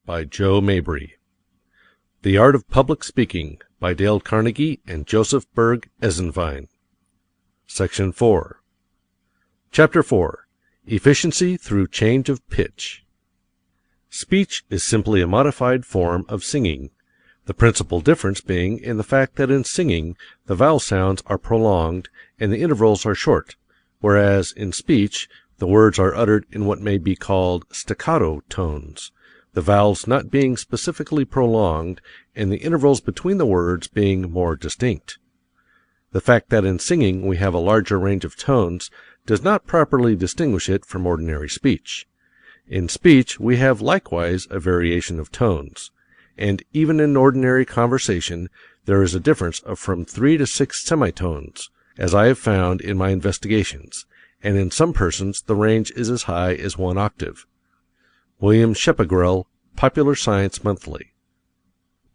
by Joe Mabry. The Art of Public Speaking by Dale Carnegie and Joseph Berg Esenwein. Section 4. Chapter 4. Efficiency through Change of Pitch. Speech is simply a modified form of singing, the principal difference being in the fact that in singing the vowel sounds are prolonged and the intervals are short, whereas in speech the words are uttered in what may be called staccato tones, the vowels not being specifically prolonged and the intervals between the words being more distinct. The fact that in singing we have a larger range of tones does not properly distinguish it from ordinary speech. In speech we have likewise a variation of tones, and even in ordinary conversation there is a difference of from 3 to 6 semitones, as I have found in my investigations, and in some persons the range is as high as 1 octave. William Shepagrell, Popular Science Monthly.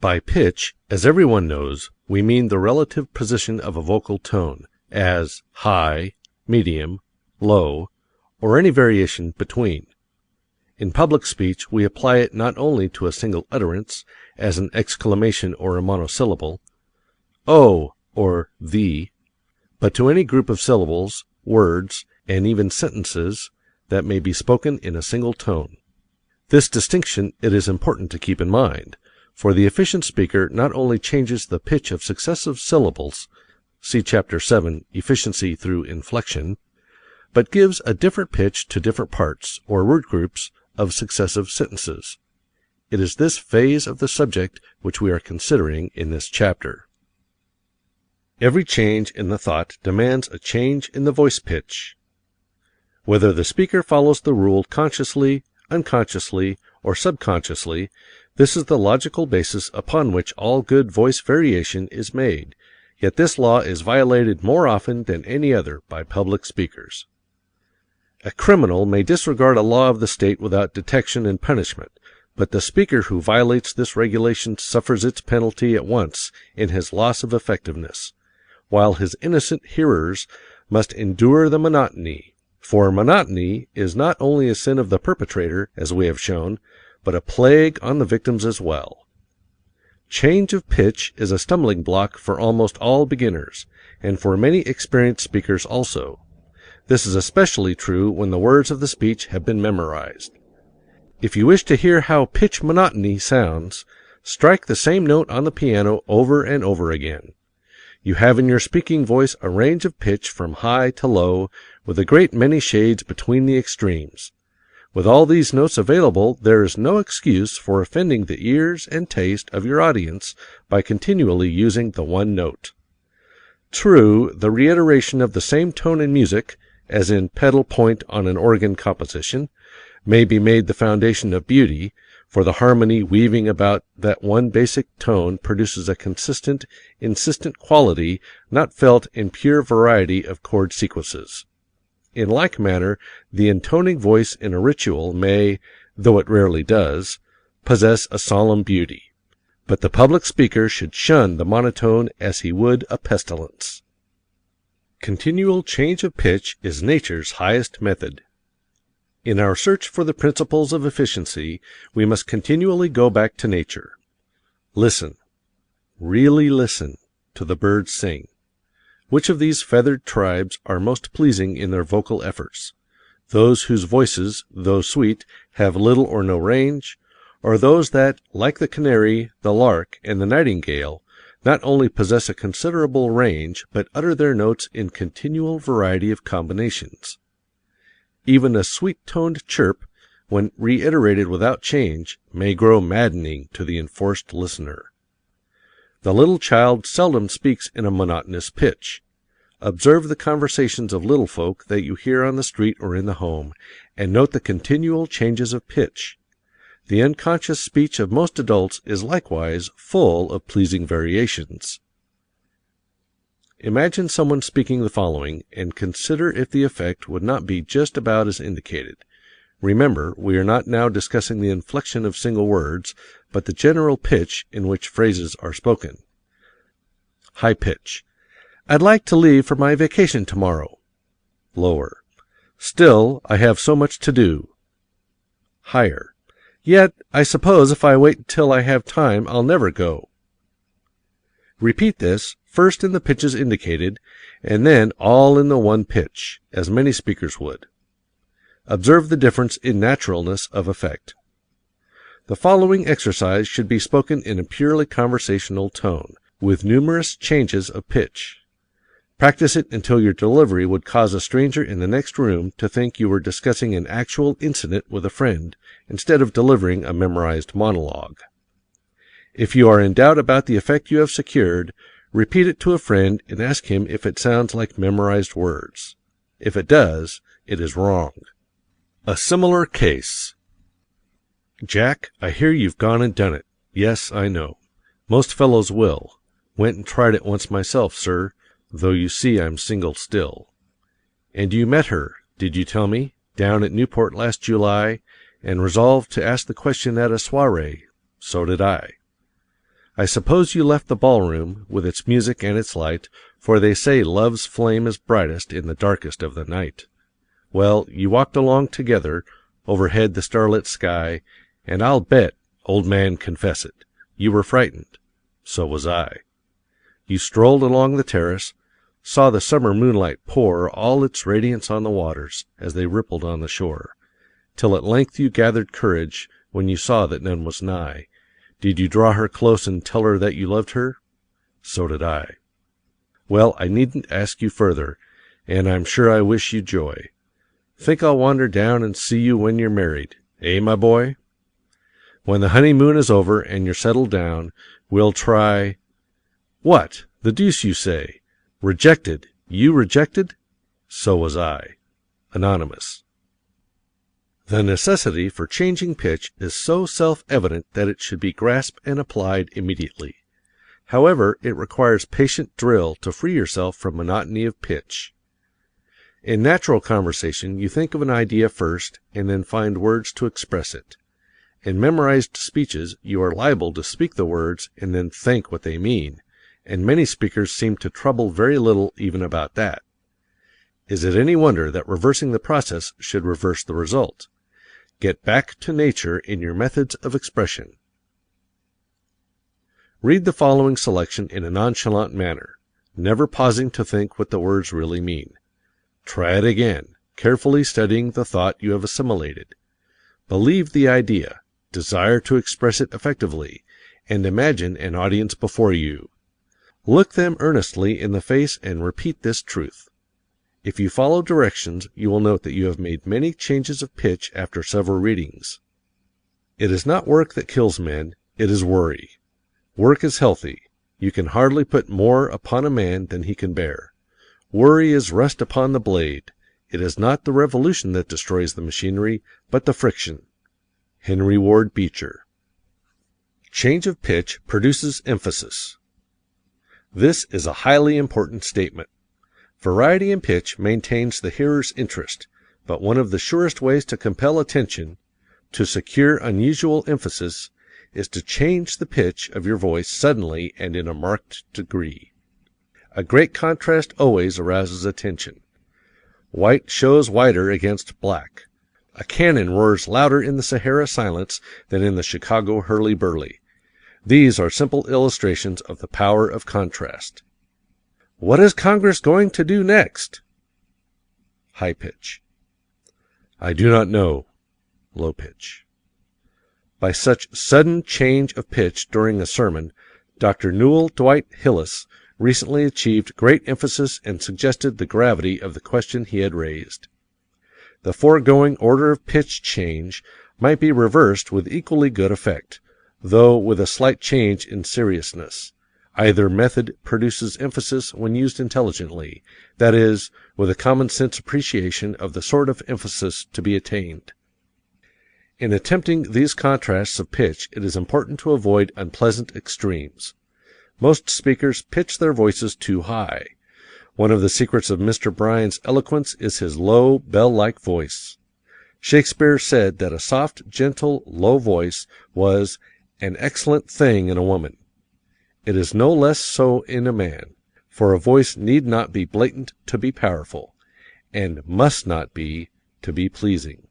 By pitch, as everyone knows, we mean the relative position of a vocal tone, as high, medium, low, or any variation between. In public speech we apply it not only to a single utterance, as an exclamation or a monosyllable, "oh" or "thee," but to any group of syllables, words, and even sentences that may be spoken in a single tone. This distinction it is important to keep in mind, for the efficient speaker not only changes the pitch of successive syllables, see Chapter 7, Efficiency through Inflection, but gives a different pitch to different parts, or word groups, of successive sentences. It is this phase of the subject which we are considering in this chapter. Every change in the thought demands a change in the voice pitch. Whether the speaker follows the rule consciously, unconsciously, or subconsciously, this is the logical basis upon which all good voice variation is made, yet this law is violated more often than any other by public speakers. A criminal may disregard a law of the state without detection and punishment, but the speaker who violates this regulation suffers its penalty at once in his loss of effectiveness, while his innocent hearers must endure the monotony, for monotony is not only a sin of the perpetrator, as we have shown, but a plague on the victims as well. Change of pitch is a stumbling block for almost all beginners, and for many experienced speakers also. This is especially true when the words of the speech have been memorized. If you wish to hear how pitch monotony sounds, strike the same note on the piano over and over again. You have in your speaking voice a range of pitch from high to low, with a great many shades between the extremes. With all these notes available, there is no excuse for offending the ears and taste of your audience by continually using the one note. True, the reiteration of the same tone in music, as in pedal point on an organ composition, may be made the foundation of beauty, for the harmony weaving about that one basic tone produces a consistent, insistent quality not felt in pure variety of chord sequences. In like manner, the intoning voice in a ritual may, though it rarely does, possess a solemn beauty. But the public speaker should shun the monotone as he would a pestilence. Continual change of pitch is nature's highest method. In our search for the principles of efficiency, we must continually go back to nature. Listen, really listen, to the birds sing. Which of these feathered tribes are most pleasing in their vocal efforts? Those whose voices, though sweet, have little or no range, or those that, like the canary, the lark, and the nightingale, not only possess a considerable range, but utter their notes in continual variety of combinations? Even a sweet-toned chirp, when reiterated without change, may grow maddening to the enforced listener. The little child seldom speaks in a monotonous pitch. Observe the conversations of little folk that you hear on the street or in the home, and note the continual changes of pitch. The unconscious speech of most adults is likewise full of pleasing variations. Imagine someone speaking the following, and consider if the effect would not be just about as indicated. Remember, we are not now discussing the inflection of single words, but the general pitch in which phrases are spoken. High pitch. I'd like to leave for my vacation tomorrow. Lower. Still, I have so much to do. Higher. Yet, I suppose if I wait till I have time, I'll never go. Repeat this, first in the pitches indicated, and then all in the one pitch, as many speakers would. Observe the difference in naturalness of effect. The following exercise should be spoken in a purely conversational tone, with numerous changes of pitch. Practice it until your delivery would cause a stranger in the next room to think you were discussing an actual incident with a friend, instead of delivering a memorized monologue. If you are in doubt about the effect you have secured, repeat it to a friend and ask him if it sounds like memorized words. If it does, it is wrong. A similar case. Jack, I hear you've gone and done it. Yes, I know. Most fellows will. Went and tried it once myself, sir, though you see I'm single still. And you met her, did you tell me, down at Newport last July, and resolved to ask the question at a soiree? So did I. I suppose you left the ballroom, with its music and its light, for they say love's flame is brightest in the darkest of the night. Well, you walked along together, overhead the starlit sky, and I'll bet, old man, confess it, you were frightened. So was I. You strolled along the terrace, saw the summer moonlight pour all its radiance on the waters as they rippled on the shore, till at length you gathered courage when you saw that none was nigh. Did you draw her close and tell her that you loved her? So did I. Well, I needn't ask you further, and I'm sure I wish you joy. Think I'll wander down and see you when you're married, eh, my boy? When the honeymoon is over and you're settled down, we'll try— What? The deuce you say? Rejected? You rejected? So was I. Anonymous. The necessity for changing pitch is so self-evident that it should be grasped and applied immediately. However, it requires patient drill to free yourself from monotony of pitch. In natural conversation, you think of an idea first, and then find words to express it. In memorized speeches, you are liable to speak the words and then think what they mean, and many speakers seem to trouble very little even about that. Is it any wonder that reversing the process should reverse the result? Get back to nature in your methods of expression. Read the following selection in a nonchalant manner, never pausing to think what the words really mean. Try it again, carefully studying the thought you have assimilated. Believe the idea, desire to express it effectively, and imagine an audience before you. Look them earnestly in the face and repeat this truth. If you follow directions, you will note that you have made many changes of pitch after several readings. It is not work that kills men, it is worry. Work is healthy. You can hardly put more upon a man than he can bear. Worry is rust upon the blade. It is not the revolution that destroys the machinery, but the friction. Henry Ward Beecher. Change of pitch produces emphasis. This is a highly important statement. Variety in pitch maintains the hearer's interest, but one of the surest ways to compel attention, to secure unusual emphasis, is to change the pitch of your voice suddenly and in a marked degree. A great contrast always arouses attention. White shows whiter against black. A cannon roars louder in the Sahara silence than in the Chicago hurly-burly. These are simple illustrations of the power of contrast. What is Congress going to do next? High pitch. I do not know. Low pitch. By such sudden change of pitch during a sermon, Dr. Newell Dwight Hillis recently achieved great emphasis and suggested the gravity of the question he had raised. The foregoing order of pitch change might be reversed with equally good effect, though with a slight change in seriousness. Either method produces emphasis when used intelligently, that is, with a common-sense appreciation of the sort of emphasis to be attained. In attempting these contrasts of pitch, it is important to avoid unpleasant extremes. Most speakers pitch their voices too high. One of the secrets of Mr. Bryan's eloquence is his low, bell-like voice. Shakespeare said that a soft, gentle, low voice was an excellent thing in a woman. It is no less so in a man, for a voice need not be blatant to be powerful, and must not be to be pleasing.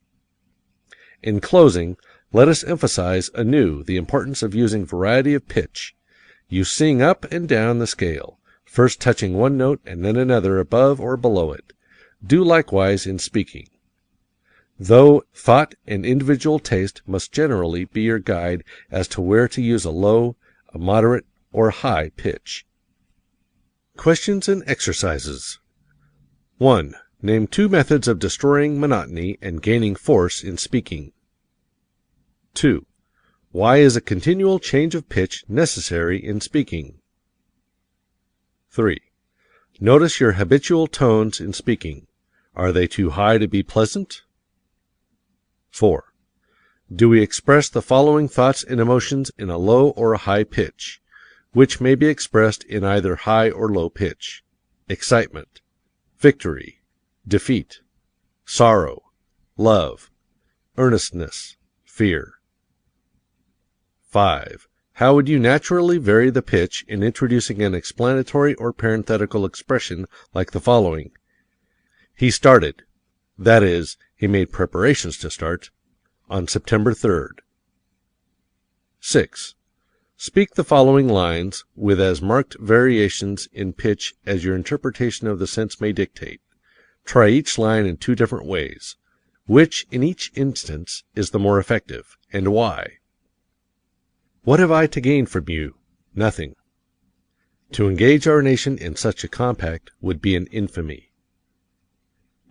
In closing, Let us emphasize anew the importance of using variety of pitch. You sing up and down the scale, first touching one note and then another above or below it. Do likewise in speaking. Though thought and individual taste must generally be your guide as to where to use a low, a moderate, or high pitch. Questions and exercises. 1. Name 2 methods of destroying monotony and gaining force in speaking. 2. Why is a continual change of pitch necessary in speaking? 3. Notice your habitual tones in speaking. Are they too high to be pleasant? 4. Do we express the following thoughts and emotions in a low or a high pitch, which may be expressed in either high or low pitch? Excitement, victory, defeat, sorrow, love, earnestness, fear. 5. How would you naturally vary the pitch in introducing an explanatory or parenthetical expression like the following? He started, that is, he made preparations to start, on September 3rd. 6. Speak the following lines with as marked variations in pitch as your interpretation of the sense may dictate. Try each line in 2 different ways. Which, in each instance, is the more effective, and why? What have I to gain from you? Nothing. To engage our nation in such a compact would be an infamy.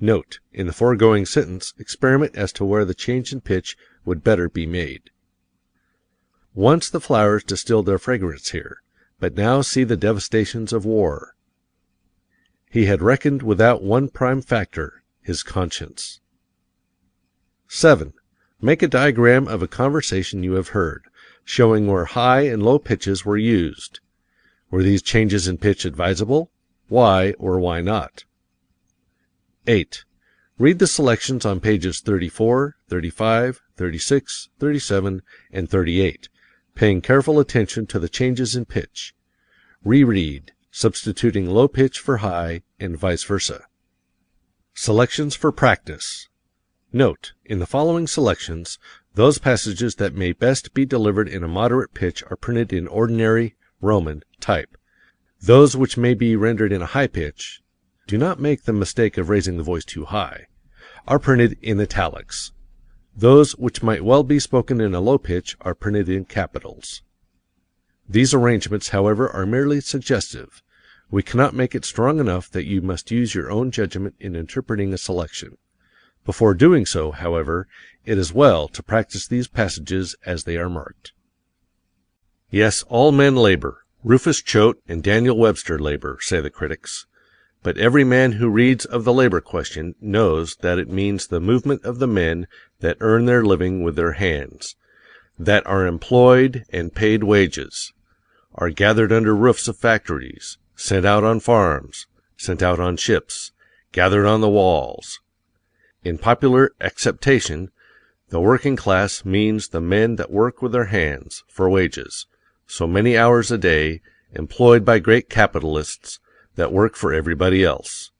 Note, in the foregoing sentence, experiment as to where the change in pitch would better be made. Once the flowers distilled their fragrance here, but now see the devastations of war. He had reckoned without one prime factor, his conscience. 7. Make a diagram of a conversation you have heard, showing where high and low pitches were used. Were these changes in pitch advisable? Why or why not? 8. Read the selections on pages 34, 35, 36, 37, and 38, paying careful attention to the changes in pitch. Reread, substituting low pitch for high, and vice versa. Selections for practice. Note, in the following selections, those passages that may best be delivered in a moderate pitch are printed in ordinary Roman type. Those which may be rendered in a high pitch, do not make the mistake of raising the voice too high, are printed in italics. Those which might well be spoken in a low pitch are printed in capitals. These arrangements, however, are merely suggestive. We cannot make it strong enough that you must use your own judgment in interpreting a selection. Before doing so, however, it is well to practice these passages as they are marked. Yes, all men labor. Rufus Choate and Daniel Webster labor, say the critics. But every man who reads of the labor question knows that it means the movement of the men that earn their living with their hands, that are employed and paid wages, are gathered under roofs of factories, sent out on farms, sent out on ships, gathered on the walls. In popular acceptation, the working class means the men that work with their hands for wages, so many hours a day, employed by great capitalists that work for everybody else.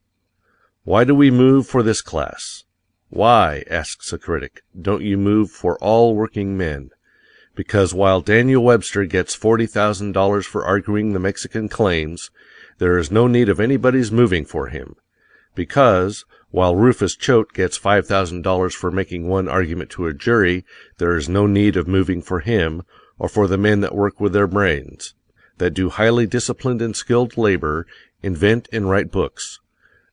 Why do we move for this class? Why, asks a critic, don't you move for all working men? Because while Daniel Webster gets $40,000 for arguing the Mexican claims, there is no need of anybody's moving for him. Because, while Rufus Choate gets $5,000 for making one argument to a jury, there is no need of moving for him, or for the men that work with their brains, that do highly disciplined and skilled labor, invent and write books.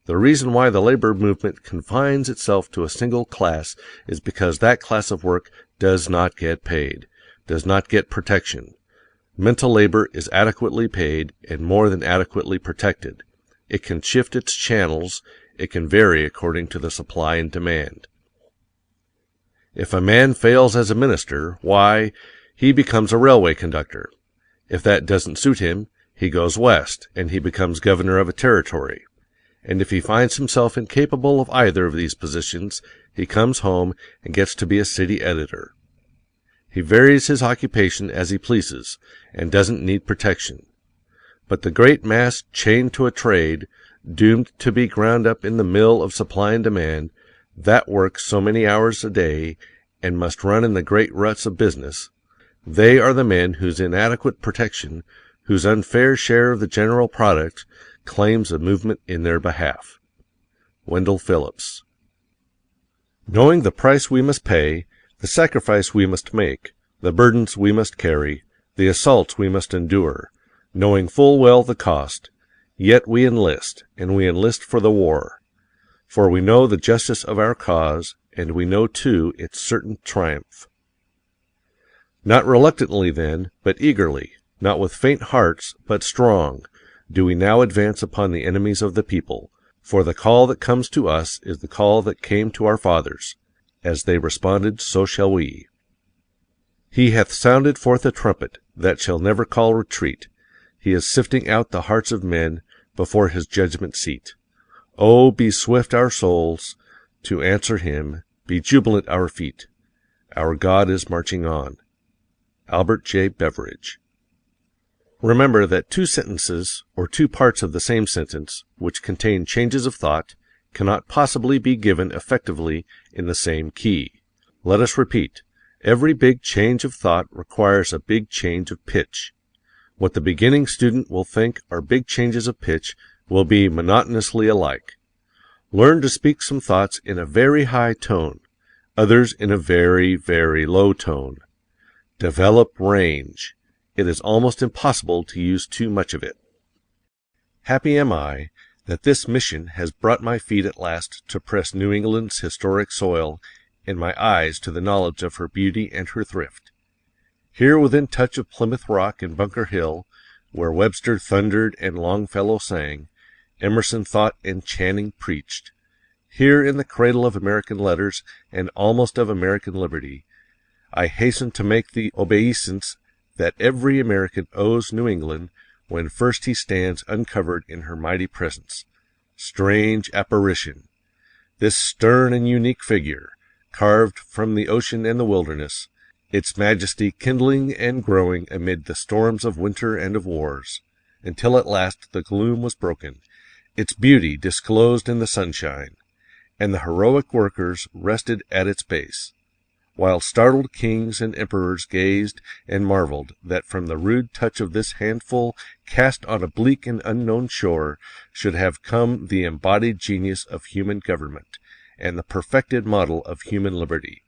The reason why the labor movement confines itself to a single class is because that class of work does not get paid, does not get protection. Mental labor is adequately paid and more than adequately protected. It can shift its channels, it can vary according to the supply and demand. If a man fails as a minister, why, he becomes a railway conductor. If that doesn't suit him, he goes west, and he becomes governor of a territory. And if he finds himself incapable of either of these positions, he comes home and gets to be a city editor. He varies his occupation as he pleases, and doesn't need protection. But the great mass chained to a trade, doomed to be ground up in the mill of supply and demand, that works so many hours a day, and must run in the great ruts of business, they are the men whose inadequate protection, whose unfair share of the general product, claims a movement in their behalf. Wendell Phillips. Knowing the price we must pay, the sacrifice we must make, the burdens we must carry, the assaults we must endure, knowing full well the cost, yet we enlist, and we enlist for the war. For we know the justice of our cause, and we know too its certain triumph. Not reluctantly then, but eagerly, not with faint hearts, but strong, do we now advance upon the enemies of the people, for the call that comes to us is the call that came to our fathers. As they responded, so shall we. He hath sounded forth a trumpet that shall never call retreat. He is sifting out the hearts of men before his judgment seat. Oh, be swift our souls to answer him, be jubilant our feet. Our God is marching on. Albert J. Beveridge. Remember that two sentences, or two parts of the same sentence, which contain changes of thought, cannot possibly be given effectively in the same key. Let us repeat. Every big change of thought requires a big change of pitch. What the beginning student will think are big changes of pitch will be monotonously alike. Learn to speak some thoughts in a very high tone, others in a very, very low tone. Develop range. It is almost impossible to use too much of it. Happy am I that this mission has brought my feet at last to press New England's historic soil, and my eyes to the knowledge of her beauty and her thrift. Here within touch of Plymouth Rock and Bunker Hill, where Webster thundered and Longfellow sang, Emerson thought and Channing preached. Here in the cradle of American letters and almost of American liberty, I hasten to make the obeisance that every American owes New England when first he stands uncovered in her mighty presence. Strange apparition! This stern and unique figure, carved from the ocean and the wilderness, its majesty kindling and growing amid the storms of winter and of wars, until at last the gloom was broken, its beauty disclosed in the sunshine, and the heroic workers rested at its base, while startled kings and emperors gazed and marveled that from the rude touch of this handful cast on a bleak and unknown shore should have come the embodied genius of human government, and the perfected model of human liberty.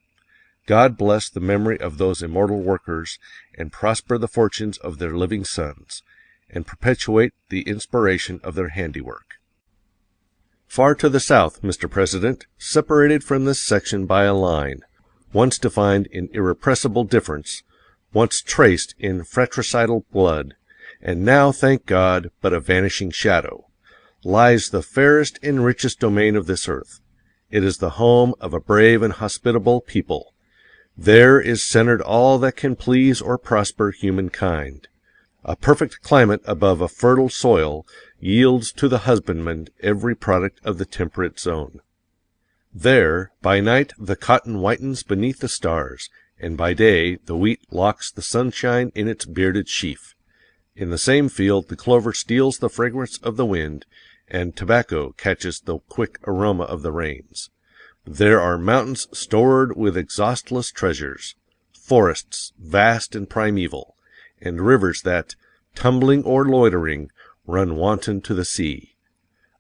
God bless the memory of those immortal workers, and prosper the fortunes of their living sons, and perpetuate the inspiration of their handiwork. Far to the south, Mr. President, separated from this section by a line, once defined in irrepressible difference, once traced in fratricidal blood, and now, thank God, but a vanishing shadow, lies the fairest and richest domain of this earth. It is the home of a brave and hospitable people. There is centered all that can please or prosper humankind. A perfect climate above a fertile soil yields to the husbandman every product of the temperate zone. There, by night the cotton whitens beneath the stars, and by day the wheat locks the sunshine in its bearded sheaf. In the same field the clover steals the fragrance of the wind, and tobacco catches the quick aroma of the rains. There are mountains stored with exhaustless treasures, forests vast and primeval, and rivers that, tumbling or loitering, run wanton to the sea.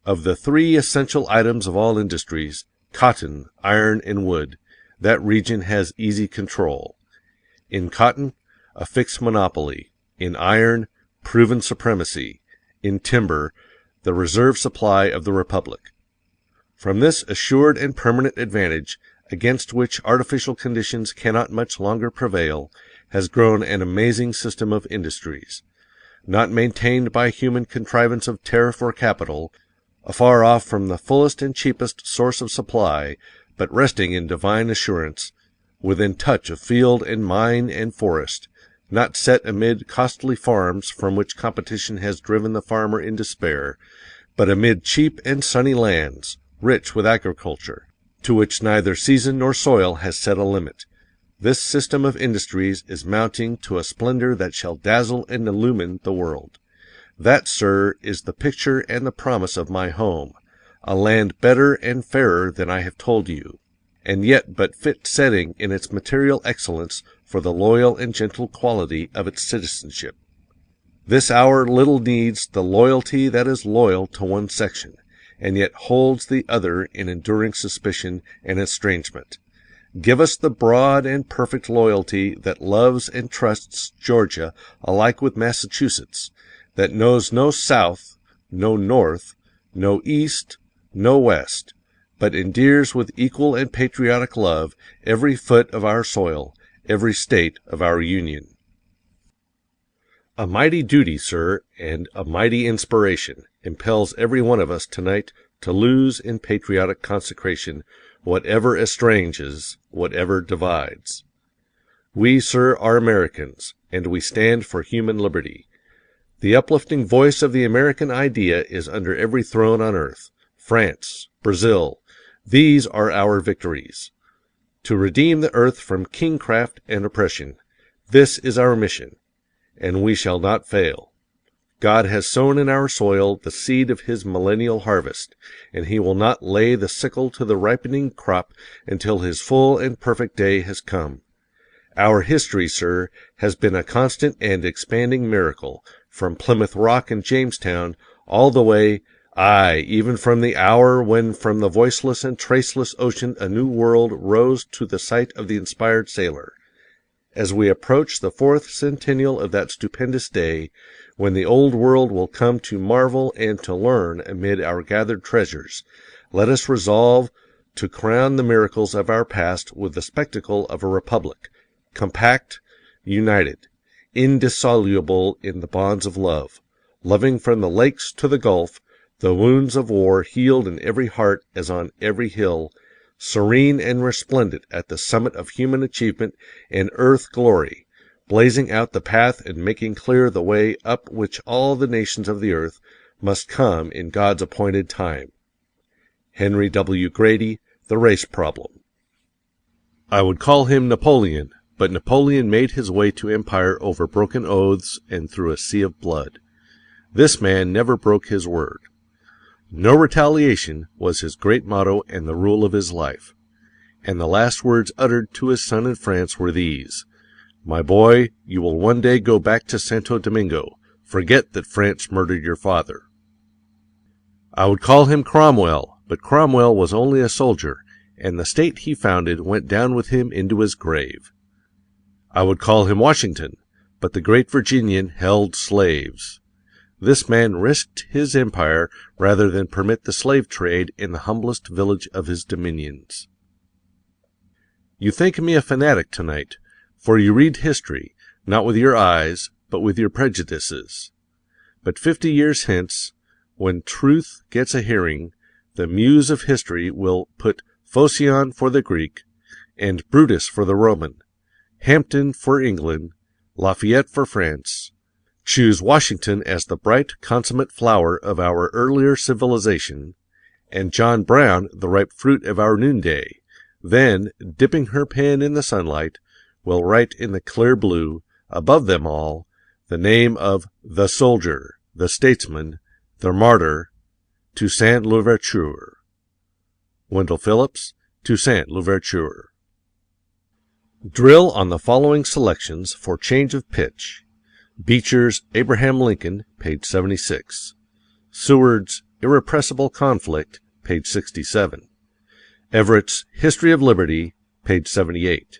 Of the three essential items of all industries, cotton, iron, and wood, that region has easy control. In cotton, a fixed monopoly. In iron, proven supremacy. In timber, the reserve supply of the Republic. From this assured and permanent advantage, against which artificial conditions cannot much longer prevail, has grown an amazing system of industries, not maintained by human contrivance of tariff or capital, afar off from the fullest and cheapest source of supply, but resting in divine assurance, within touch of field and mine and forest, not set amid costly farms from which competition has driven the farmer in despair, but amid cheap and sunny lands, rich with agriculture, to which neither season nor soil has set a limit. This system of industries is mounting to a splendor that shall dazzle and illumine the world. That, sir, is the picture and the promise of my home, a land better and fairer than I have told you. and yet but fit setting in its material excellence for the loyal and gentle quality of its citizenship. This hour little needs the loyalty that is loyal to one section, and yet holds the other in enduring suspicion and estrangement. Give us the broad and perfect loyalty that loves and trusts Georgia alike with Massachusetts, that knows no South, no North, no East, no West, but endears with equal and patriotic love every foot of our soil, every state of our Union. A mighty duty, sir, and a mighty inspiration impels every one of us tonight to lose in patriotic consecration whatever estranges, whatever divides. We, sir, are Americans, and we stand for human liberty. The uplifting voice of the American idea is under every throne on earth. France, Brazil, these are our victories. To redeem the earth from kingcraft and oppression, this is our mission, and we shall not fail. God has sown in our soil the seed of his millennial harvest, and he will not lay the sickle to the ripening crop until his full and perfect day has come. Our history, sir, has been a constant and expanding miracle, from Plymouth Rock and Jamestown all the way, aye, even from the hour when from the voiceless and traceless ocean a new world rose to the sight of the inspired sailor. As we approach the 4th centennial of that stupendous day, when the old world will come to marvel and to learn amid our gathered treasures, let us resolve to crown the miracles of our past with the spectacle of a republic, compact, united, indissoluble in the bonds of love, loving from the lakes to the Gulf, the wounds of war healed in every heart as on every hill, serene and resplendent at the summit of human achievement and earth glory, blazing out the path and making clear the way up which all the nations of the earth must come in God's appointed time. Henry W. Grady, The Race Problem. I would call him Napoleon, but Napoleon made his way to empire over broken oaths and through a sea of blood. This man never broke his word. No retaliation was his great motto and the rule of his life. And the last words uttered to his son in France were these: "My boy, you will one day go back to Santo Domingo. Forget that France murdered your father." I would call him Cromwell, but Cromwell was only a soldier, and the state he founded went down with him into his grave. I would call him Washington, but the great Virginian held slaves. This man risked his empire rather than permit the slave trade in the humblest village of his dominions. You think me a fanatic tonight, for you read history, not with your eyes, but with your prejudices. But 50 years hence, when truth gets a hearing, the muse of history will put Phocion for the Greek, and Brutus for the Roman, Hampden for England, Lafayette for France, choose Washington as the bright consummate flower of our earlier civilization, and John Brown the ripe fruit of our noonday, then, dipping her pen in the sunlight, will write in the clear blue, above them all, the name of the soldier, the statesman, the martyr, Toussaint Louverture. Wendell Phillips, Toussaint Louverture. Drill on the following selections for change of pitch. Beecher's Abraham Lincoln, page 76. Seward's Irrepressible Conflict, page 67. Everett's History of Liberty, page 78.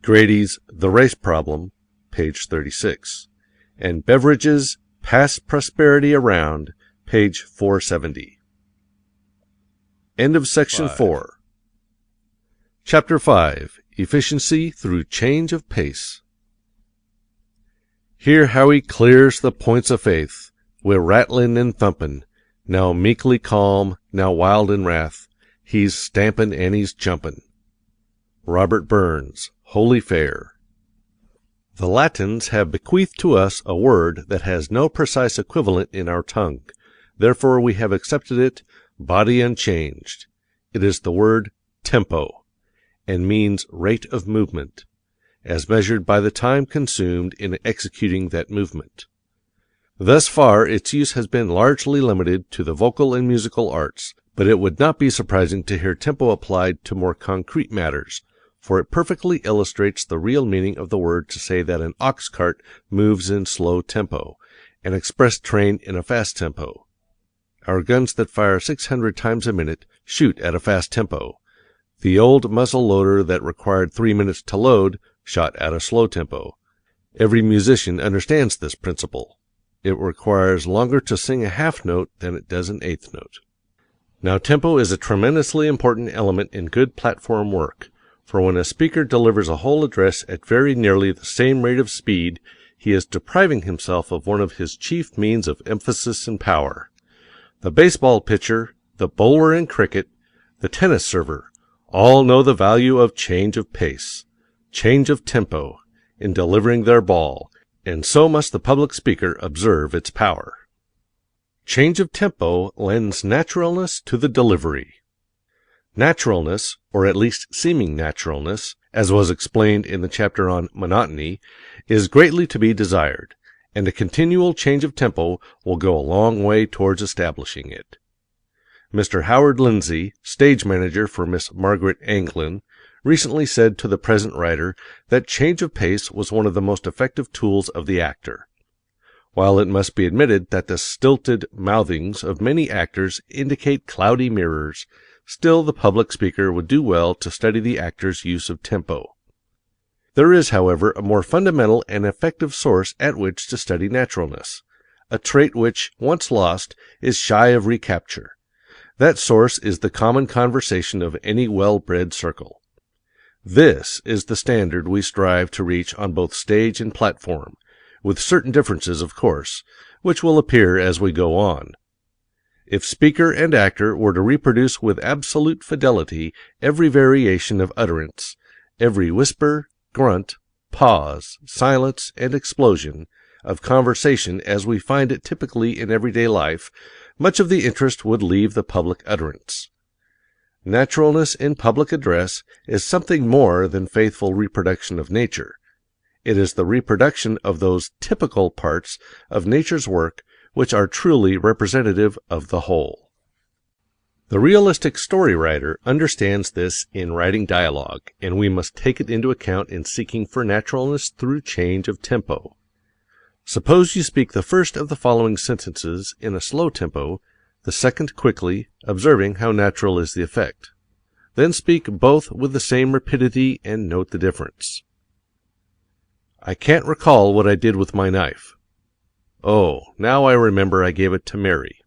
Grady's The Race Problem, page 36. And Beveridge's Pass Prosperity Around, page 470. End of section 4. Chapter 5. Efficiency through Change of Pace. Hear how he clears the points of faith, wi' rattlin' and thumpin', now meekly calm, now wild in wrath, he's stampin' and he's jumpin'. Robert Burns, Holy Fair. The Latins have bequeathed to us a word that has no precise equivalent in our tongue. Therefore we have accepted it, body unchanged. It is the word tempo, and means rate of movement, as measured by the time consumed in executing that movement. Thus far its use has been largely limited to the vocal and musical arts, But it would not be surprising to hear tempo applied to more concrete matters, for it perfectly illustrates the real meaning of the word to say that an ox cart moves in slow tempo, an express train in a fast tempo. Our guns that fire 600 times a minute shoot at a fast tempo. The old muzzle loader that required 3 minutes to load shot at a slow tempo. Every musician understands this principle. It requires longer to sing a half note than it does an eighth note. Now, tempo is a tremendously important element in good platform work, for when a speaker delivers a whole address at very nearly the same rate of speed, he is depriving himself of one of his chief means of emphasis and power. The baseball pitcher, the bowler in cricket, the tennis server, all know the value of change of pace, change of tempo, in delivering their ball, and so must the public speaker observe its power. Change of tempo lends naturalness to the delivery. Naturalness, or at least seeming naturalness, as was explained in the chapter on monotony, is greatly to be desired, and a continual change of tempo will go a long way towards establishing it. Mr. Howard Lindsay, stage manager for Miss Margaret Anglin, recently said to the present writer that change of pace was one of the most effective tools of the actor. While it must be admitted that the stilted mouthings of many actors indicate cloudy mirrors, still the public speaker would do well to study the actor's use of tempo. There is, however, a more fundamental and effective source at which to study naturalness, a trait which, once lost, is shy of recapture. That source is the common conversation of any well-bred circle. This is the standard we strive to reach on both stage and platform, with certain differences, of course, which will appear as we go on. If speaker and actor were to reproduce with absolute fidelity every variation of utterance, every whisper, grunt, pause, silence, and explosion of conversation as we find it typically in everyday life, much of the interest would leave the public utterance. Naturalness in public address is something more than faithful reproduction of nature. It is the reproduction of those typical parts of nature's work which are truly representative of the whole. The realistic story writer understands this in writing dialogue, and we must take it into account in seeking for naturalness through change of tempo. Suppose you speak the first of the following sentences in a slow tempo, the second quickly, observing how natural is the effect. Then speak both with the same rapidity and note the difference. I can't recall what I did with my knife. Oh, now I remember I gave it to Mary.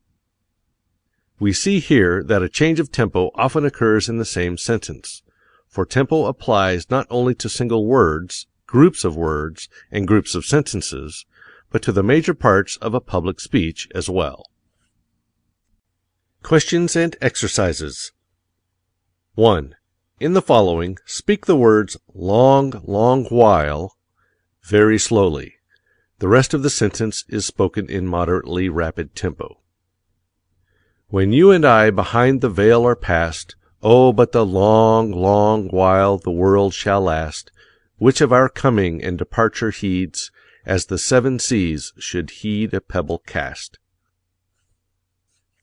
We see here that a change of tempo often occurs in the same sentence, for tempo applies not only to single words, groups of words, and groups of sentences, but to the major parts of a public speech as well. Questions and exercises. 1. In the following, speak the words long, long while very slowly. The rest of the sentence is spoken in moderately rapid tempo. When you and I behind the veil are past, oh, but the long, long while the world shall last, which of our coming and departure heeds, as the 7 seas should heed a pebble cast.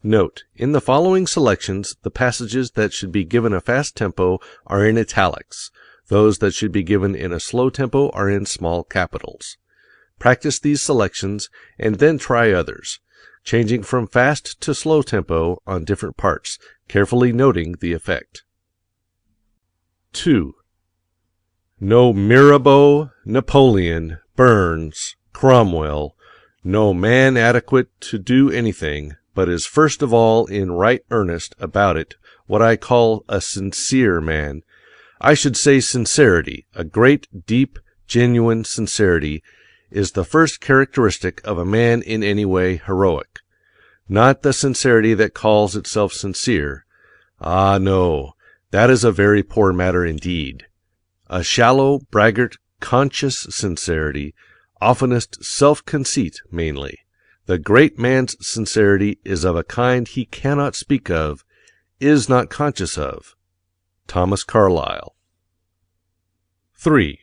Note, in the following selections, the passages that should be given a fast tempo are in italics. Those that should be given in a slow tempo are in small capitals. Practice these selections, and then try others, changing from fast to slow tempo on different parts, carefully noting the effect. 2. No Mirabeau, Napoleon, Burns, Cromwell, no man adequate to do anything, but is first of all in right earnest about it, what I call a sincere man. I should say sincerity, a great, deep, genuine sincerity, is the first characteristic of a man in any way heroic. Not the sincerity that calls itself sincere. Ah, no, that is a very poor matter indeed. A shallow, braggart, conscious sincerity, oftenest self-conceit mainly. The great man's sincerity is of a kind he cannot speak of, is not conscious of. Thomas Carlyle. 3.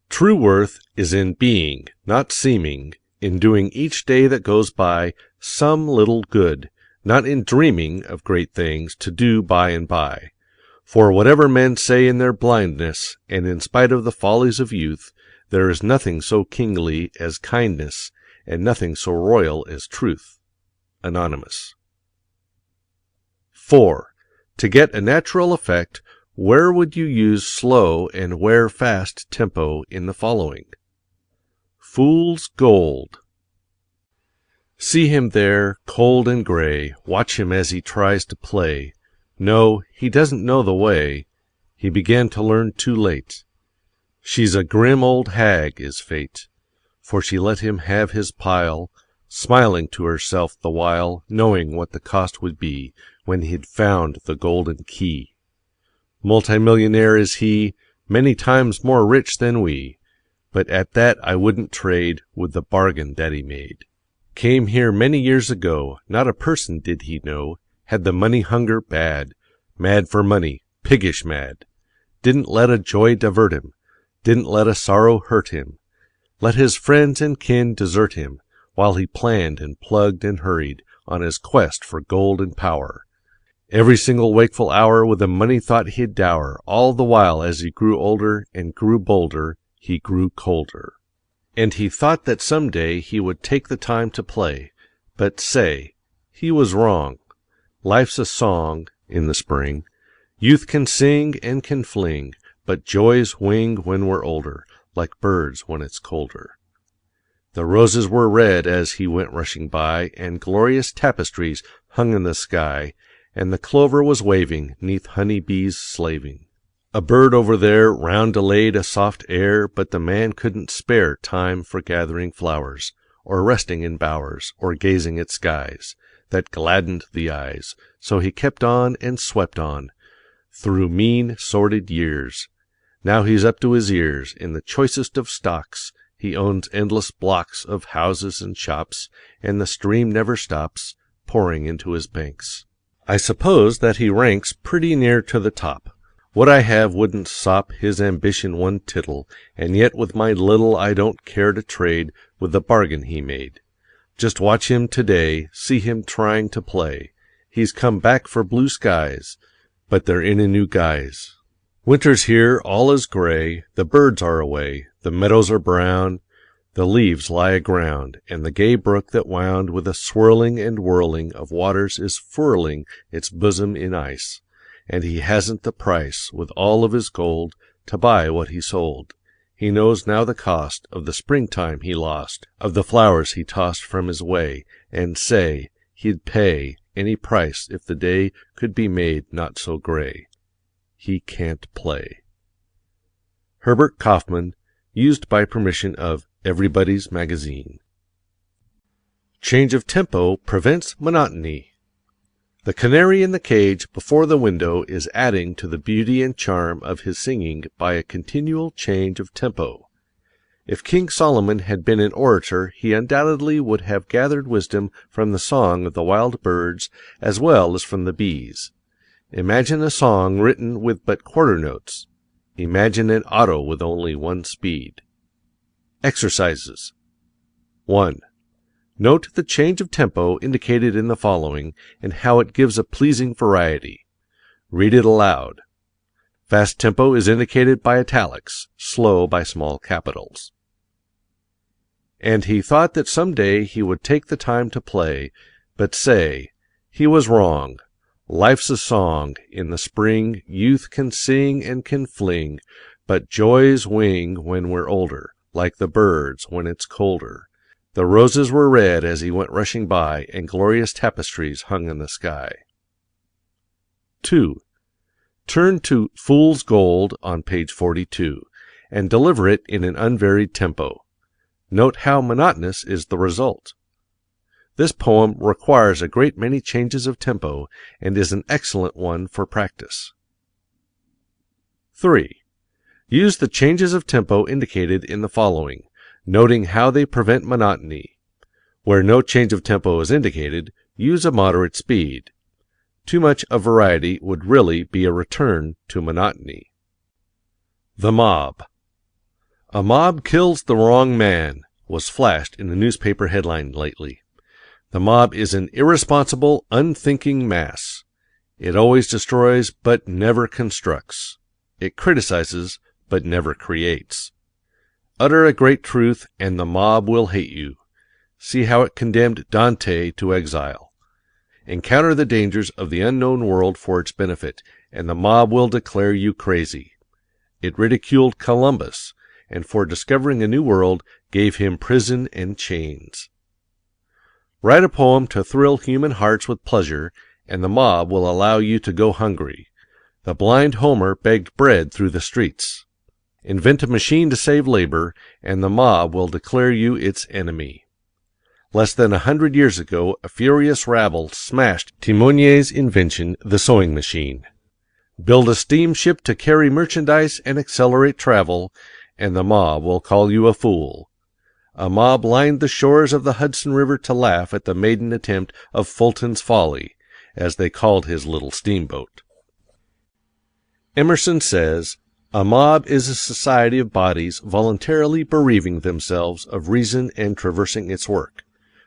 True worth is in being, not seeming, in doing each day that goes by some little good, not in dreaming of great things to do by and by. For whatever men say in their blindness, and in spite of the follies of youth, there is nothing so kingly as kindness, and nothing so royal as truth. Anonymous. 4. To get a natural effect, where would you use slow and where fast tempo in the following? Fool's Gold. See him there, cold and gray, watch him as he tries to play. No, he doesn't know the way, he began to learn too late. She's a grim old hag, is fate, for she let him have his pile, smiling to herself the while, knowing what the cost would be when he'd found the golden key. Multimillionaire is he, many times more rich than we, but at that I wouldn't trade with the bargain that he made. Came here many years ago, not a person did he know, had the money hunger bad, mad for money, piggish mad. Didn't let a joy divert him, didn't let a sorrow hurt him. Let his friends and kin desert him, while he planned and plugged and hurried on his quest for gold and power. Every single wakeful hour with the money thought he'd dower, all the while as he grew older and grew bolder, he grew colder. And he thought that some day he would take the time to play, but say, he was wrong. Life's a song in the spring. Youth can sing and can fling, but joys wing when we're older, like birds when it's colder. The roses were red as he went rushing by, and glorious tapestries hung in the sky, and the clover was waving 'neath honey bees slaving. A bird over there roundelayed a soft air, but the man couldn't spare time for gathering flowers, or resting in bowers, or gazing at skies that gladdened the eyes, so he kept on and swept on, through mean, sordid years. Now he's up to his ears in the choicest of stocks, he owns endless blocks of houses and shops, and the stream never stops, pouring into his banks. I suppose that he ranks pretty near to the top. What I have wouldn't sop his ambition one tittle, and yet with my little I don't care to trade with the bargain he made. Just watch him today, see him trying to play. He's come back for blue skies, but they're in a new guise. Winter's here, all is gray, the birds are away, the meadows are brown, the leaves lie aground, and the gay brook that wound with a swirling and whirling of waters is furling its bosom in ice, and he hasn't the price, with all of his gold, to buy what he sold. He knows now the cost of the springtime he lost, of the flowers he tossed from his way, and say, he'd pay any price if the day could be made not so gray. He can't play. Herbert Kaufman, used by permission of Everybody's Magazine. Change of tempo prevents monotony. The canary in the cage before the window is adding to the beauty and charm of his singing by a continual change of tempo. If King Solomon had been an orator, he undoubtedly would have gathered wisdom from the song of the wild birds as well as from the bees. Imagine a song written with but quarter notes. Imagine an auto with only one speed. Exercises. 1. Note the change of tempo indicated in the following and how it gives a pleasing variety. Read it aloud. Fast tempo is indicated by italics, slow by small capitals. And he thought that some day he would take the time to play, but say, he was wrong. Life's a song, in the spring youth can sing and can fling, but joys wing when we're older, like the birds when it's colder. The roses were red as he went rushing by, and glorious tapestries hung in the sky. 2. Turn to Fool's Gold on page 42, and deliver it in an unvaried tempo. Note how monotonous is the result. This poem requires a great many changes of tempo, and is an excellent one for practice. 3. Use the changes of tempo indicated in the following, noting how they prevent monotony. Where no change of tempo is indicated, use a moderate speed. Too much of variety would really be a return to monotony. The Mob. A mob kills the wrong man was flashed in the newspaper headline lately. The mob is an irresponsible, unthinking mass. It always destroys but never constructs. It criticizes but never creates. Utter a great truth and the mob will hate you. See how it condemned Dante to exile. Encounter the dangers of the unknown world for its benefit, and the mob will declare you crazy. It ridiculed Columbus, and for discovering a new world, gave him prison and chains. Write a poem to thrill human hearts with pleasure, and the mob will allow you to go hungry. The blind Homer begged bread through the streets. Invent a machine to save labor, and the mob will declare you its enemy. Less than 100 years ago, a furious rabble smashed Timonier's invention, the sewing machine. Build a steamship to carry merchandise and accelerate travel, and the mob will call you a fool. A mob lined the shores of the Hudson River to laugh at the maiden attempt of Fulton's Folly, as they called his little steamboat. Emerson says, "A mob is a society of bodies voluntarily bereaving themselves of reason and traversing its work.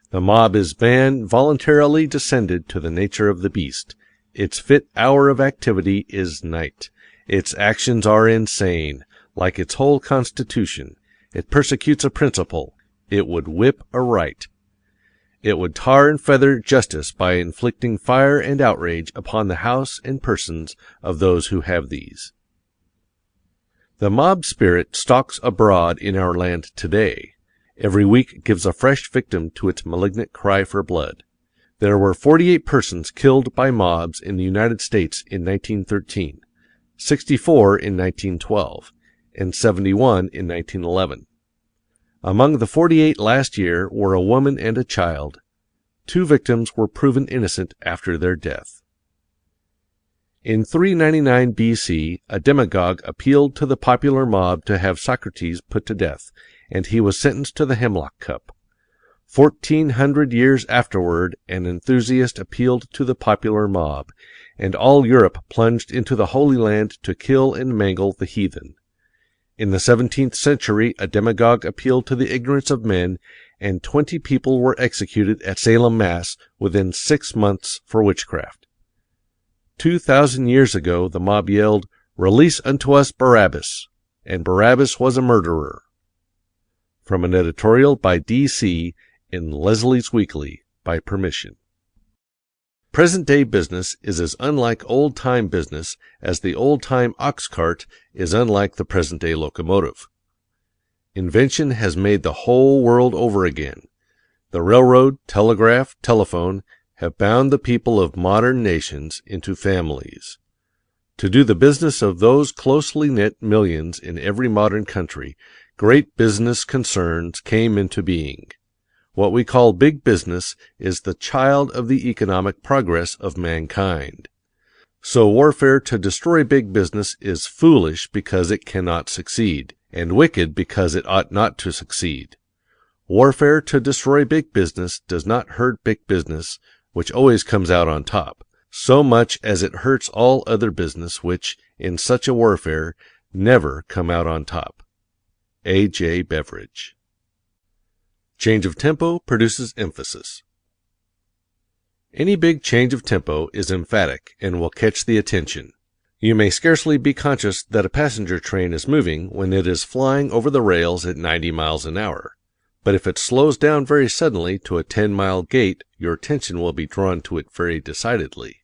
The mob is man voluntarily descended to the nature of the beast. Its fit hour of activity is night. Its actions are insane, like its whole constitution. It persecutes a principle. It would whip a right. It would tar and feather justice by inflicting fire and outrage upon the house and persons of those who have these." The mob spirit stalks abroad in our land today. Every week gives a fresh victim to its malignant cry for blood. There were 48 persons killed by mobs in the United States in 1913, 64 in 1912, and 71 in 1911. Among the 48 last year were a woman and a child. 2 victims were proven innocent after their death. In 399 B.C., a demagogue appealed to the popular mob to have Socrates put to death, and he was sentenced to the hemlock cup. 1400 years afterward, an enthusiast appealed to the popular mob, and all Europe plunged into the Holy Land to kill and mangle the heathen. In the 17th century, a demagogue appealed to the ignorance of men, and 20 people were executed at Salem, Mass. Within 6 months for witchcraft. 2,000 years ago, the mob yelled, "Release unto us Barabbas," and Barabbas was a murderer. From an editorial by D.C. in Leslie's Weekly, by permission. Present-day business is as unlike old-time business as the old-time ox cart is unlike the present-day locomotive. Invention has made the whole world over again. The railroad, telegraph, telephone have bound the people of modern nations into families. To do the business of those closely knit millions in every modern country, great business concerns came into being. What we call big business is the child of the economic progress of mankind. So warfare to destroy big business is foolish because it cannot succeed, and wicked because it ought not to succeed. Warfare to destroy big business does not hurt big business, which always comes out on top, so much as it hurts all other business which, in such a warfare, never come out on top. A. J. Beveridge. Change of tempo produces emphasis. Any big change of tempo is emphatic and will catch the attention. You may scarcely be conscious that a passenger train is moving when it is flying over the rails at 90 miles an hour. But if it slows down very suddenly to a 10-mile gait, your attention will be drawn to it very decidedly.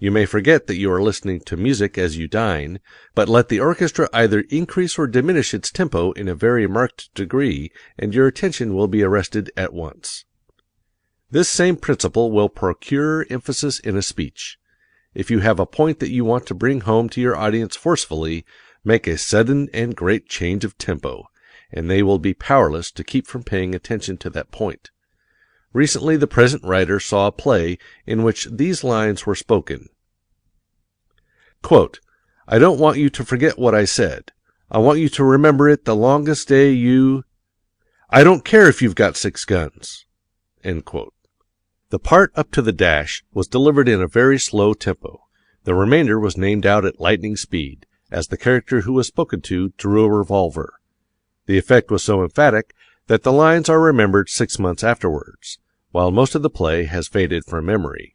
You may forget that you are listening to music as you dine, but let the orchestra either increase or diminish its tempo in a very marked degree, and your attention will be arrested at once. This same principle will procure emphasis in a speech. If you have a point that you want to bring home to your audience forcefully, make a sudden and great change of tempo, and they will be powerless to keep from paying attention to that point. Recently, the present writer saw a play in which these lines were spoken. Quote, "I don't want you to forget what I said. I want you to remember it the longest day you... I don't care if you've got 6 guns." End quote. The part up to the dash was delivered in a very slow tempo. The remainder was named out at lightning speed, as the character who was spoken to drew a revolver. The effect was so emphatic that the lines are remembered 6 months afterwards, while most of the play has faded from memory.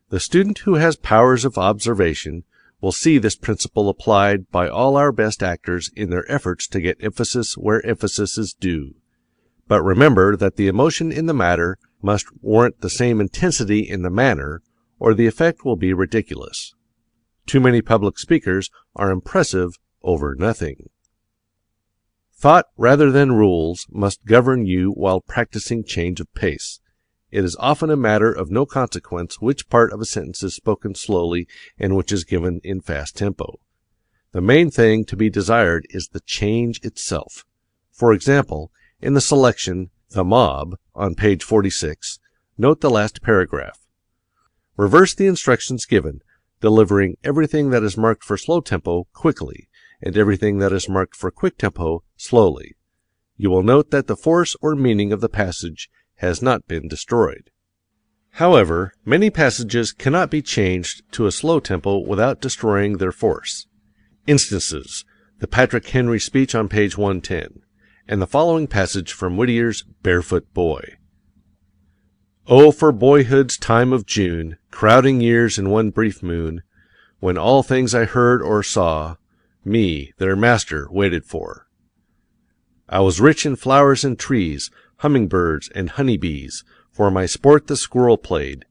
The student who has powers of observation will see this principle applied by all our best actors in their efforts to get emphasis where emphasis is due. But remember that the emotion in the matter must warrant the same intensity in the manner, or the effect will be ridiculous. Too many public speakers are impressive over nothing. Thought rather than rules must govern you while practicing change of pace. It is often a matter of no consequence which part of a sentence is spoken slowly and which is given in fast tempo. The main thing to be desired is the change itself. For example, in the selection, The Mob, on page 46, note the last paragraph. Reverse the instructions given, delivering everything that is marked for slow tempo quickly, and everything that is marked for quick tempo slowly. You will note that the force or meaning of the passage has not been destroyed. However, many passages cannot be changed to a slow tempo without destroying their force. Instances: the Patrick Henry speech on page 110, and the following passage from Whittier's Barefoot Boy. Oh, for boyhood's time of June, crowding years in one brief moon, when all things I heard or saw, me, their master, waited for. I was rich in flowers and trees, hummingbirds and honeybees. For my sport the squirrel plied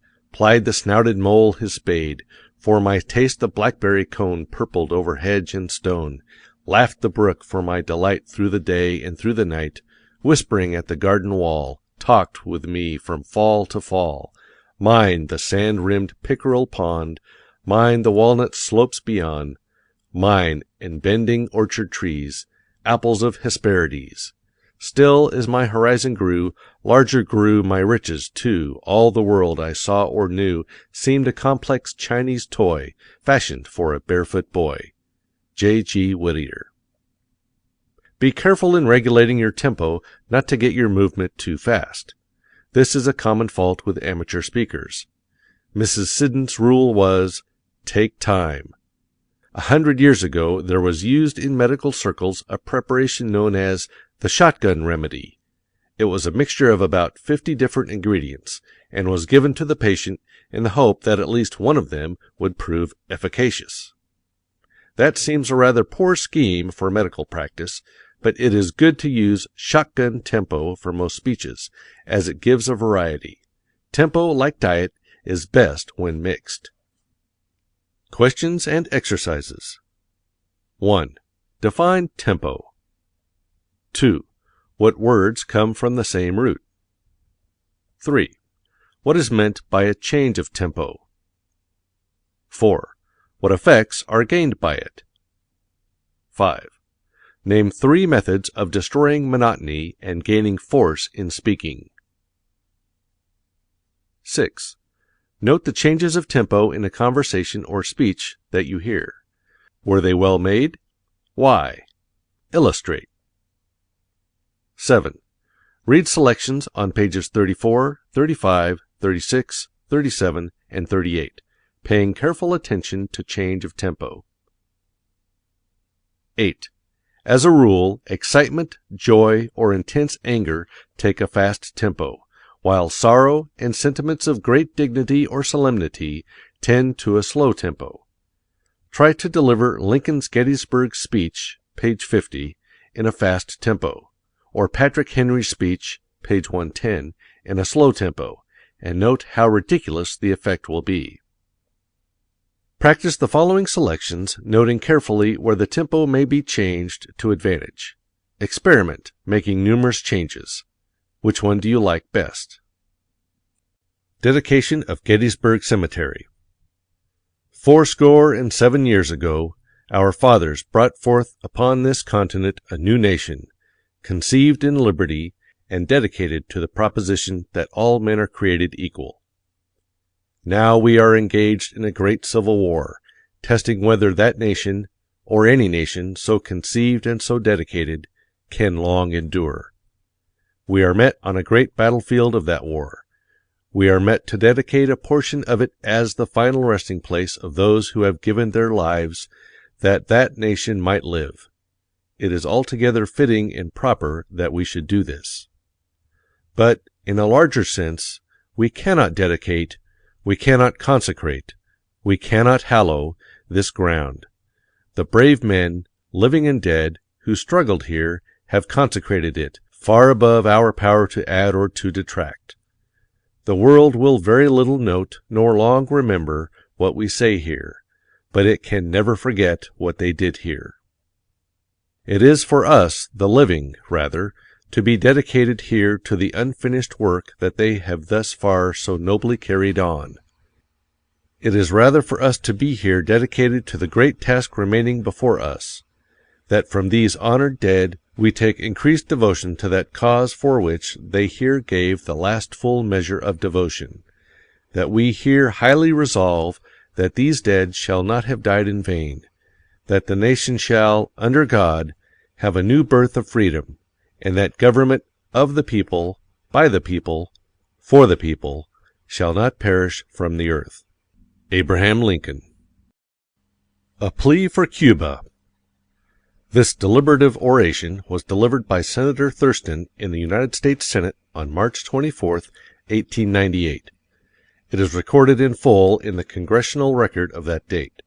the snouted mole his spade. For my taste the blackberry cone purpled over hedge and stone. Laughed the brook for my delight through the day and through the night, whispering at the garden wall, talked with me from fall to fall. Mine the sand-rimmed pickerel pond, mine the walnut slopes beyond, mine and bending orchard trees, apples of Hesperides. Still as my horizon grew, larger grew my riches too. All the world I saw or knew seemed a complex Chinese toy, fashioned for a barefoot boy. J. G. Whittier. Be careful in regulating your tempo not to get your movement too fast. This is a common fault with amateur speakers. Mrs. Siddon's rule was, take time. 100 years ago there was used in medical circles a preparation known as the shotgun remedy. It was a mixture of about 50 different ingredients, and was given to the patient in the hope that at least one of them would prove efficacious. That seems a rather poor scheme for medical practice, but it is good to use shotgun tempo for most speeches, as it gives a variety. Tempo, like diet, is best when mixed. Questions and exercises. 1. Define tempo. 2. What words come from the same root? 3. What is meant by a change of tempo? 4. What effects are gained by it? 5. Name 3 methods of destroying monotony and gaining force in speaking. 6. Note the changes of tempo in a conversation or speech that you hear. Were they well made? Why? Illustrate. 7. Read selections on pages 34, 35, 36, 37, and 38, paying careful attention to change of tempo. 8. As a rule, excitement, joy, or intense anger take a fast tempo, while sorrow and sentiments of great dignity or solemnity tend to a slow tempo. Try to deliver Lincoln's Gettysburg speech, page 50, in a fast tempo, or Patrick Henry's speech, page 110, in a slow tempo, and note how ridiculous the effect will be. Practice the following selections, noting carefully where the tempo may be changed to advantage. Experiment, making numerous changes. Which one do you like best? Dedication of Gettysburg Cemetery. 87 years ago, our fathers brought forth upon this continent a new nation, conceived in liberty, and dedicated to the proposition that all men are created equal. Now we are engaged in a great civil war, testing whether that nation, or any nation so conceived and so dedicated, can long endure. We are met on a great battlefield of that war. We are met to dedicate a portion of it as the final resting place of those who have given their lives that that nation might live. It is altogether fitting and proper that we should do this. But In a larger sense, we cannot dedicate, we cannot consecrate, we cannot hallow this ground. The brave men, living and dead, who struggled here, have consecrated it, far above our power to add or to detract. The world will very little note nor long remember what we say here, but it can never forget what they did here. It is for us, the living, rather, to be dedicated here to the unfinished work that they have thus far so nobly carried on. It is rather for us to be here dedicated to the great task remaining before us, that from these honored dead we take increased devotion to that cause for which they here gave the last full measure of devotion, that we here highly resolve that these dead shall not have died in vain, that the nation shall, under God, have a new birth of freedom, and that government of the people, by the people, for the people, shall not perish from the earth. Abraham Lincoln. A Plea for Cuba. This deliberative oration was delivered by Senator Thurston in the United States Senate on March 24, 1898. It is recorded in full in the Congressional Record of that date.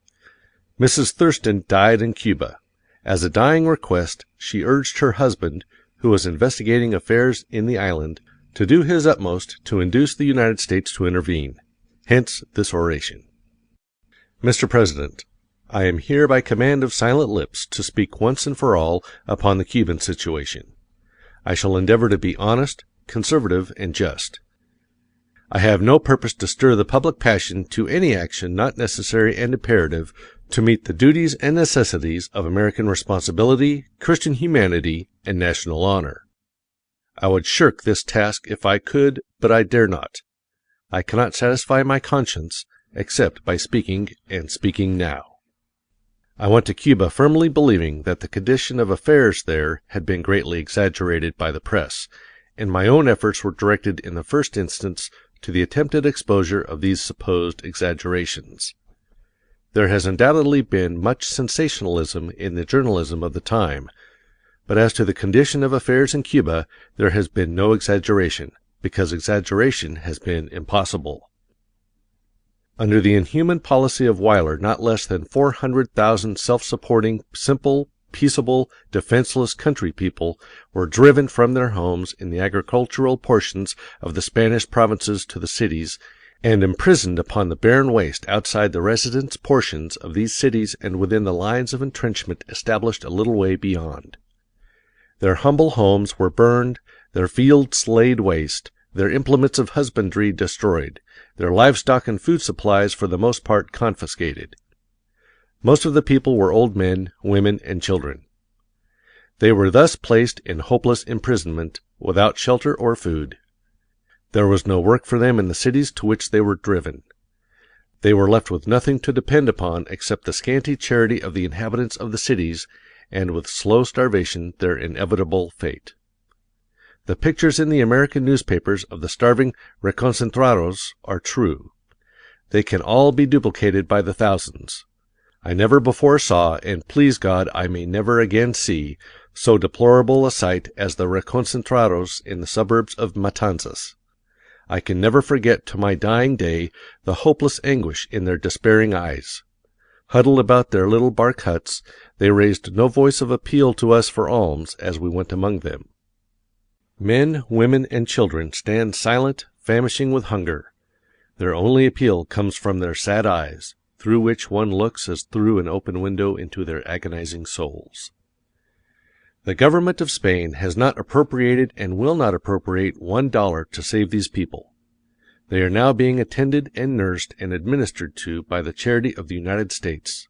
Mrs. Thurston died in Cuba. As a dying request, she urged her husband, who was investigating affairs in the island, to do his utmost to induce the United States to intervene. Hence this oration. Mr. President, I am here by command of silent lips to speak once and for all upon the Cuban situation. I shall endeavor to be honest, conservative, and just. I have no purpose to stir the public passion to any action not necessary and imperative to meet the duties and necessities of American responsibility, Christian humanity, and national honor. I would shirk this task if I could, but I dare not. I cannot satisfy my conscience except by speaking, and speaking now. I went to Cuba firmly believing that the condition of affairs there had been greatly exaggerated by the press, and my own efforts were directed in the first instance to the attempted exposure of these supposed exaggerations. There has undoubtedly been much sensationalism in the journalism of the time, but as to the condition of affairs in Cuba, there has been no exaggeration, because exaggeration has been impossible. Under the inhuman policy of Weyler, not less than 400,000 self-supporting, simple, peaceable, defenseless country people were driven from their homes in the agricultural portions of the Spanish provinces to the cities, and imprisoned upon the barren waste outside the residence portions of these cities and within the lines of entrenchment established a little way beyond. Their humble homes were burned, their fields laid waste, their implements of husbandry destroyed, their livestock and food supplies for the most part confiscated. Most of the people were old men, women, and children. They were thus placed in hopeless imprisonment, without shelter or food. There was no work for them in the cities to which they were driven. They were left with nothing to depend upon except the scanty charity of the inhabitants of the cities, and with slow starvation their inevitable fate. The pictures in the American newspapers of the starving reconcentrados are true. They can all be duplicated by the thousands. I never before saw, and please God I may never again see, so deplorable a sight as the reconcentrados in the suburbs of Matanzas. I can never forget to my dying day the hopeless anguish in their despairing eyes. Huddled about their little bark huts, they raised no voice of appeal to us for alms as we went among them. Men, women, and children stand silent, famishing with hunger. Their only appeal comes from their sad eyes, through which one looks as through an open window into their agonizing souls. The government of Spain has not appropriated and will not appropriate $1 to save these people. They are now being attended and nursed and administered to by the charity of the United States.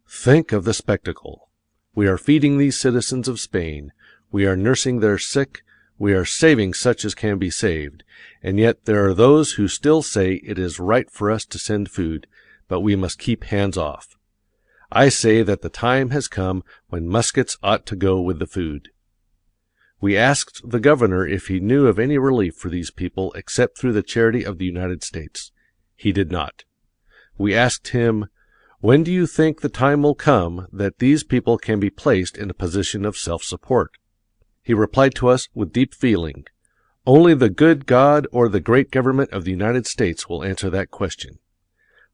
Think of the spectacle! We are feeding these citizens of Spain, we are nursing their sick, we are saving such as can be saved, and yet there are those who still say it is right for us to send food, but we must keep hands off. I say that the time has come when muskets ought to go with the food. We asked the governor if he knew of any relief for these people except through the charity of the United States. He did not. We asked him, "When do you think the time will come that these people can be placed in a position of self-support?" He replied to us with deep feeling, Only the good God or the great government of the United States will answer that question.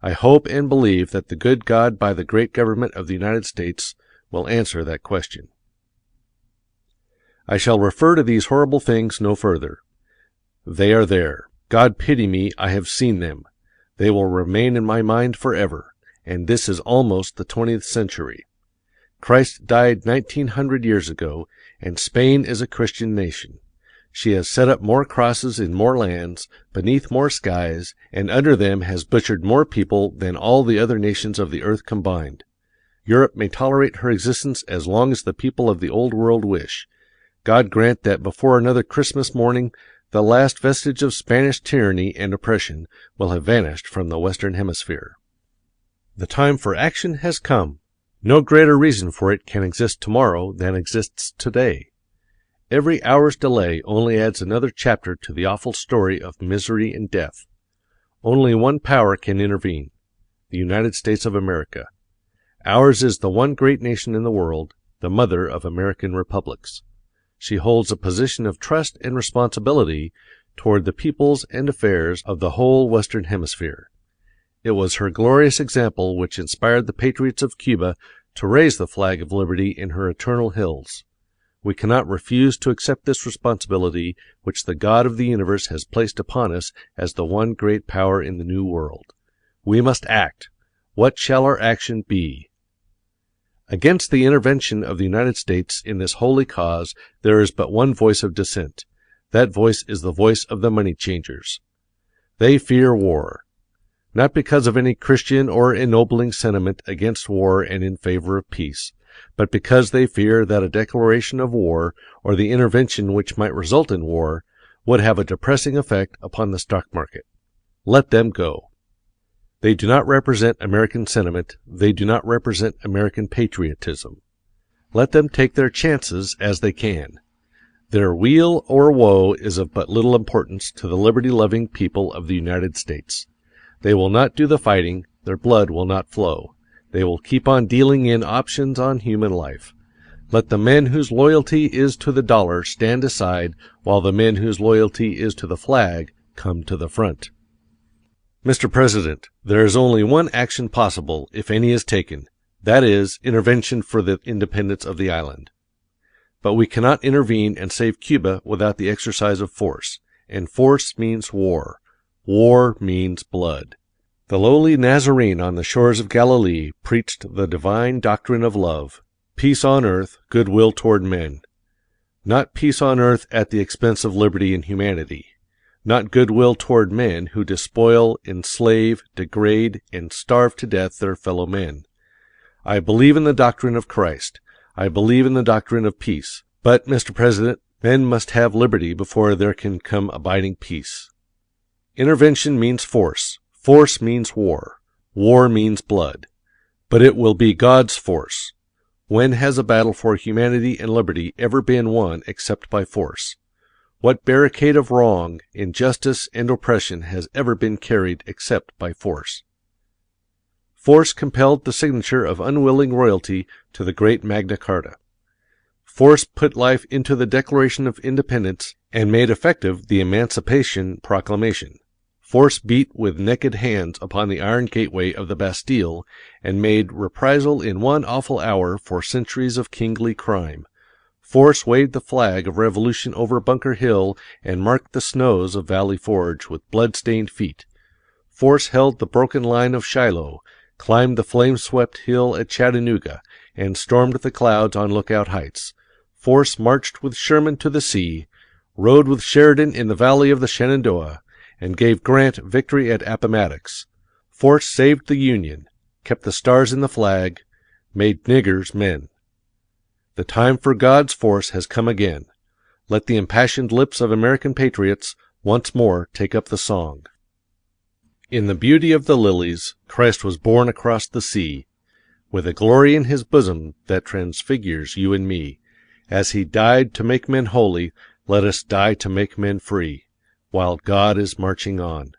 I hope and believe that the good God by the great government of the United States will answer that question. I shall refer to these horrible things no further. They are there. God pity me, I have seen them. They will remain in my mind forever, and this is almost the 20th century. Christ died 1900 years ago, and Spain is a Christian nation. She has set up more crosses in more lands, beneath more skies, and under them has butchered more people than all the other nations of the earth combined. Europe may tolerate her existence as long as the people of the old world wish. God grant that before another Christmas morning, the last vestige of Spanish tyranny and oppression will have vanished from the Western Hemisphere. The time for action has come. No greater reason for it can exist tomorrow than exists today. Every hour's delay only adds another chapter to the awful story of misery and death. Only one power can intervene, the United States of America. Ours is the one great nation in the world, the mother of American republics. She holds a position of trust and responsibility toward the peoples and affairs of the whole Western Hemisphere. It was her glorious example which inspired the patriots of Cuba to raise the flag of liberty in her eternal hills. We cannot refuse to accept this responsibility which the God of the universe has placed upon us as the one great power in the New World. We must act. What shall our action be? Against the intervention of the United States in this holy cause there is but one voice of dissent. That voice is the voice of the money changers. They fear war, not because of any Christian or ennobling sentiment against war and in favor of peace, but because they fear that a declaration of war, or the intervention which might result in war, would have a depressing effect upon the stock market. Let them go. They do not represent American sentiment. They do not represent American patriotism. Let them take their chances as they can. Their weal or woe is of but little importance to the liberty-loving people of the United States. They will not do the fighting. Their blood will not flow. They will keep on dealing in options on human life. Let the men whose loyalty is to the dollar stand aside, while the men whose loyalty is to the flag come to the front. Mr. President, there is only one action possible, if any is taken. That is, intervention for the independence of the island. But we cannot intervene and save Cuba without the exercise of force, and force means war. War means blood. The lowly Nazarene on the shores of Galilee preached the divine doctrine of love, peace on earth, goodwill toward men. Not peace on earth at the expense of liberty and humanity. Not goodwill toward men who despoil, enslave, degrade, and starve to death their fellow men. I believe in the doctrine of Christ. I believe in the doctrine of peace. But, Mr. President, men must have liberty before there can come abiding peace. Intervention means force. Force means war. War means blood. But it will be God's force. When has a battle for humanity and liberty ever been won except by force? What barricade of wrong, injustice, and oppression has ever been carried except by force? Force compelled the signature of unwilling royalty to the great Magna Carta. Force put life into the Declaration of Independence and made effective the Emancipation Proclamation. Force beat with naked hands upon the iron gateway of the Bastille and made reprisal in one awful hour for centuries of kingly crime. Force waved the flag of revolution over Bunker Hill and marked the snows of Valley Forge with blood-stained feet. Force held the broken line of Shiloh, climbed the flame-swept hill at Chattanooga, and stormed the clouds on Lookout Heights. Force marched with Sherman to the sea, rode with Sheridan in the valley of the Shenandoah, and gave Grant victory at Appomattox. Force saved the Union, kept the stars in the flag, made niggers men. The time for God's force has come again. Let the impassioned lips of American patriots once more take up the song. In the beauty of the lilies, Christ was born across the sea, with a glory in his bosom that transfigures you and me. As he died to make men holy, let us die to make men free, while God is marching on.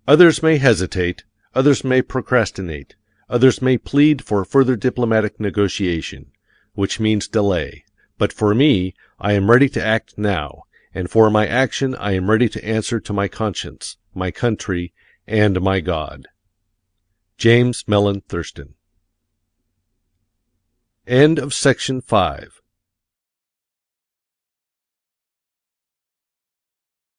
Others may hesitate, others may procrastinate, others may plead for further diplomatic negotiation, which means delay. But for me, I am ready to act now, and for my action I am ready to answer to my conscience, my country, and my God. James Mellon Thurston. End of section 5.